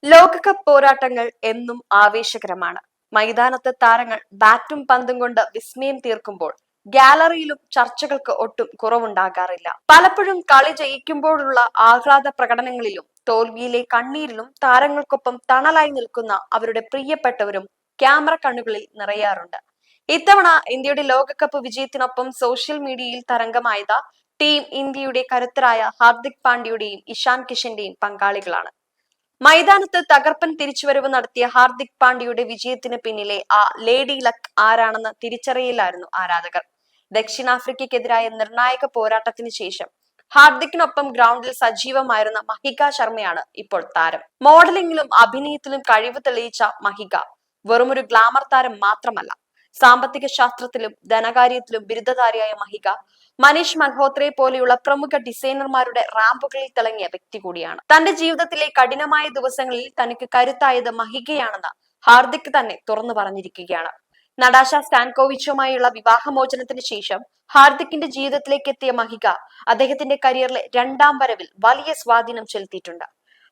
ലോകകപ്പ് പോരാട്ടങ്ങൾ എന്നും ആവേശകരമാണ്. മൈതാനത്ത് താരങ്ങൾ ബാറ്റും പന്തും കൊണ്ട് വിസ്മയം തീർക്കുമ്പോൾ ഗാലറിയിലും ചർച്ചകൾക്ക് ഒട്ടും കുറവുണ്ടാകാറില്ല. പലപ്പോഴും കളി ജയിക്കുമ്പോഴുള്ള ആഹ്ലാദ പ്രകടനങ്ങളിലും തോൽവിയിലെ കണ്ണീരിലും താരങ്ങൾക്കൊപ്പം തണലായി നിൽക്കുന്ന അവരുടെ പ്രിയപ്പെട്ടവരും ക്യാമറ കണ്ണുകളിൽ നിറയാറുണ്ട്. ഇത്തവണ ഇന്ത്യയുടെ ലോകകപ്പ് വിജയത്തിനൊപ്പം സോഷ്യൽ മീഡിയയിൽ തരംഗമായത് ടീം ഇന്ത്യയുടെ കരുത്തരായ ഹാർദിക് പാണ്ഡ്യയുടെയും ഇഷാൻ കിഷന്റെയും പങ്കാളികളാണ്. മൈതാനത്ത് തകർപ്പൻ തിരിച്ചുവരവ് നടത്തിയ ഹാർദിക് പാണ്ഡ്യയുടെ വിജയത്തിന് പിന്നിലെ ആ ലേഡി ലക്ക് ആരാണെന്ന് തിരിച്ചറിയില്ലായിരുന്നു ആരാധകർ. ദക്ഷിണാഫ്രിക്കയ്ക്കെതിരായ നിർണായക പോരാട്ടത്തിന് ശേഷം ഹാർദിക്കിനൊപ്പം ഗ്രൗണ്ടിൽ സജീവമായിരുന്ന മഹിക ശർമ്മയാണ് ഇപ്പോൾ താരം. മോഡലിംഗിലും അഭിനയത്തിലും കഴിവ് തെളിയിച്ച മഹിക വെറുമൊരു ഗ്ലാമർ താരം മാത്രമല്ല. സാമ്പത്തിക ശാസ്ത്രത്തിലും ധനകാര്യത്തിലും ബിരുദധാരിയായ മഹിക മനീഷ് മൽഹോത്രയെ പോലെയുള്ള പ്രമുഖ ഡിസൈനർമാരുടെ റാമ്പുകളിൽ തിളങ്ങിയ വ്യക്തി കൂടിയാണ്. തന്റെ ജീവിതത്തിലെ കഠിനമായ ദിവസങ്ങളിൽ തനിക്ക് കരുത്തായത് മഹികയാണെന്ന് ഹാർദിക് തന്നെ തുറന്നു പറഞ്ഞിരിക്കുകയാണ്. നടാഷ സ്റ്റാൻകോവിച്ചുമായുള്ള വിവാഹമോചനത്തിന് ശേഷം ഹാർദിക്കിന്റെ ജീവിതത്തിലേക്ക് എത്തിയ മഹിക അദ്ദേഹത്തിന്റെ കരിയറിലെ രണ്ടാം വരവിൽ വലിയ സ്വാധീനം ചെലുത്തിയിട്ടുണ്ട്.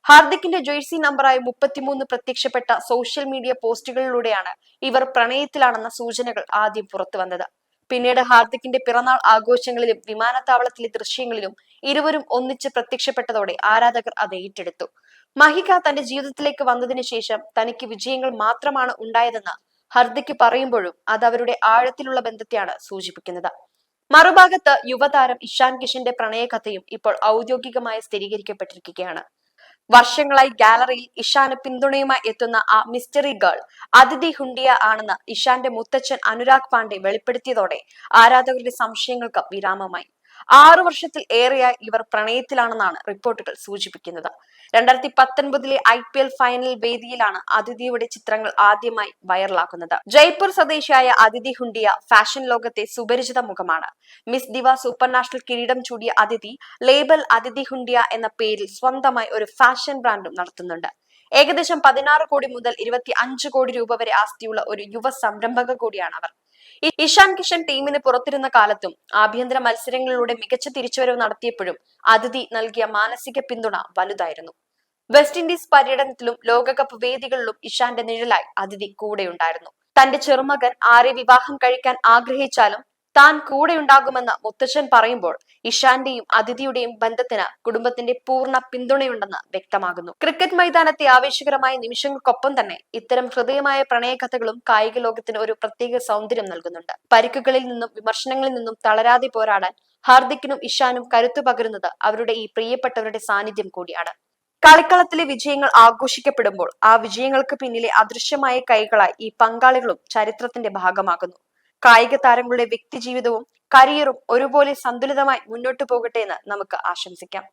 ഹാർദിക്കിന്റെ ജേഴ്സി നമ്പറായ 33 പ്രത്യക്ഷപ്പെട്ട സോഷ്യൽ മീഡിയ പോസ്റ്റുകളിലൂടെയാണ് ഇവർ പ്രണയത്തിലാണെന്ന സൂചനകൾ ആദ്യം പുറത്തു വന്നത്. പിന്നീട് ഹാർദിക്കിന്റെ പിറന്നാൾ ആഘോഷങ്ങളിലും വിമാനത്താവളത്തിലെ ദൃശ്യങ്ങളിലും ഇരുവരും ഒന്നിച്ച് പ്രത്യക്ഷപ്പെട്ടതോടെ ആരാധകർ അത് ഏറ്റെടുത്തു. മഹിക തന്റെ ജീവിതത്തിലേക്ക് വന്നതിന് ശേഷം തനിക്ക് വിജയങ്ങൾ മാത്രമാണ് ഉണ്ടായതെന്ന് ഹാർദിക് പറയുമ്പോഴും അത് അവരുടെ ആഴത്തിലുള്ള ബന്ധത്തെയാണ് സൂചിപ്പിക്കുന്നത്. മറുഭാഗത്ത് യുവതാരം ഇഷാൻ കിഷന്റെ പ്രണയകഥയും ഇപ്പോൾ ഔദ്യോഗികമായി സ്ഥിരീകരിക്കപ്പെട്ടിരിക്കുകയാണ്. വർഷങ്ങളായി ഗാലറിയിൽ ഇഷാന് പിന്തുണയുമായി എത്തുന്ന ആ മിസ്റ്ററി ഗേൾ അതിഥി ഹുണ്ടിയ ആണെന്ന് ഇഷാന്റെ മുത്തച്ഛൻ അനുരാഗ് പാണ്ഡെ വെളിപ്പെടുത്തിയതോടെ ആരാധകരുടെ സംശയങ്ങൾക്ക് വിരാമമായി. 6 വർഷത്തിൽ ഏറെയായി ഇവർ പ്രണയത്തിലാണെന്നാണ് റിപ്പോർട്ടുകൾ സൂചിപ്പിക്കുന്നത്. 2019 IPL ഫൈനൽ വേദിയിലാണ് അതിഥിയുടെ ചിത്രങ്ങൾ ആദ്യമായി വൈറലാക്കുന്നത്. ജയ്പൂർ സ്വദേശിയായ അതിഥി ഹുണ്ടിയ ഫാഷൻ ലോകത്തെ സുപരിചിത മുഖമാണ്. മിസ് ദിവ സൂപ്പർ നാഷണൽ കിരീടം ചൂടിയ അതിഥി ലേബൽ അതിഥി ഹുണ്ടിയ എന്ന പേരിൽ സ്വന്തമായി ഒരു ഫാഷൻ ബ്രാൻഡും നടത്തുന്നുണ്ട്. ഏകദേശം 16 കോടി മുതൽ 25 കോടി രൂപ വരെ ആസ്തിയുള്ള ഒരു യുവ സംരംഭക കൂടിയാണ് അവർ. ഇഷാൻ കിഷൻ ടീമിന് പുറത്തിരുന്ന കാലത്തും ആഭ്യന്തര മത്സരങ്ങളിലൂടെ മികച്ച തിരിച്ചുവരവ് നടത്തിയപ്പോഴും അതിഥി നൽകിയ മാനസിക പിന്തുണ വലുതായിരുന്നു. വെസ്റ്റ് ഇൻഡീസ് പര്യടനത്തിലും ലോകകപ്പ് വേദികളിലും ഇഷാന്റെ നിഴലായി അതിഥി കൂടെയുണ്ടായിരുന്നു. തന്റെ ചെറുമകൻ ആരെ വിവാഹം കഴിക്കാൻ ആഗ്രഹിച്ചാലും താൻ കൂടെയുണ്ടാകുമെന്ന് മുത്തച്ഛൻ പറയുമ്പോൾ ഇഷാന്റെയും അതിഥിയുടെയും ബന്ധത്തിന് കുടുംബത്തിന്റെ പൂർണ്ണ പിന്തുണയുണ്ടെന്ന് വ്യക്തമാകുന്നു. ക്രിക്കറ്റ് മൈതാനത്തെ ആവേശകരമായ നിമിഷങ്ങൾക്കൊപ്പം തന്നെ ഇത്തരം ഹൃദയമായ പ്രണയകഥകളും കായിക ലോകത്തിന് ഒരു പ്രത്യേക സൗന്ദര്യം നൽകുന്നുണ്ട്. പരിക്കുകളിൽ നിന്നും വിമർശനങ്ങളിൽ നിന്നും തളരാതെ പോരാടാൻ ഹാർദിക്കിനും ഇഷാനും കരുത്തു പകരുന്നത് അവരുടെ ഈ പ്രിയപ്പെട്ടവരുടെ സാന്നിധ്യം കൂടിയാണ്. കളിക്കളത്തിലെ വിജയങ്ങൾ ആഘോഷിക്കപ്പെടുമ്പോൾ ആ വിജയങ്ങൾക്ക് പിന്നിലെ അദൃശ്യമായ കൈകളായി ഈ പങ്കാളികളും ചരിത്രത്തിന്റെ ഭാഗമാകുന്നു. കായിക താരങ്ങളുടെ വ്യക്തി ജീവിതവും കരിയറും ഒരുപോലെ സന്തുലിതമായി മുന്നോട്ടു പോകട്ടെ എന്ന് നമുക്ക് ആശംസിക്കാം.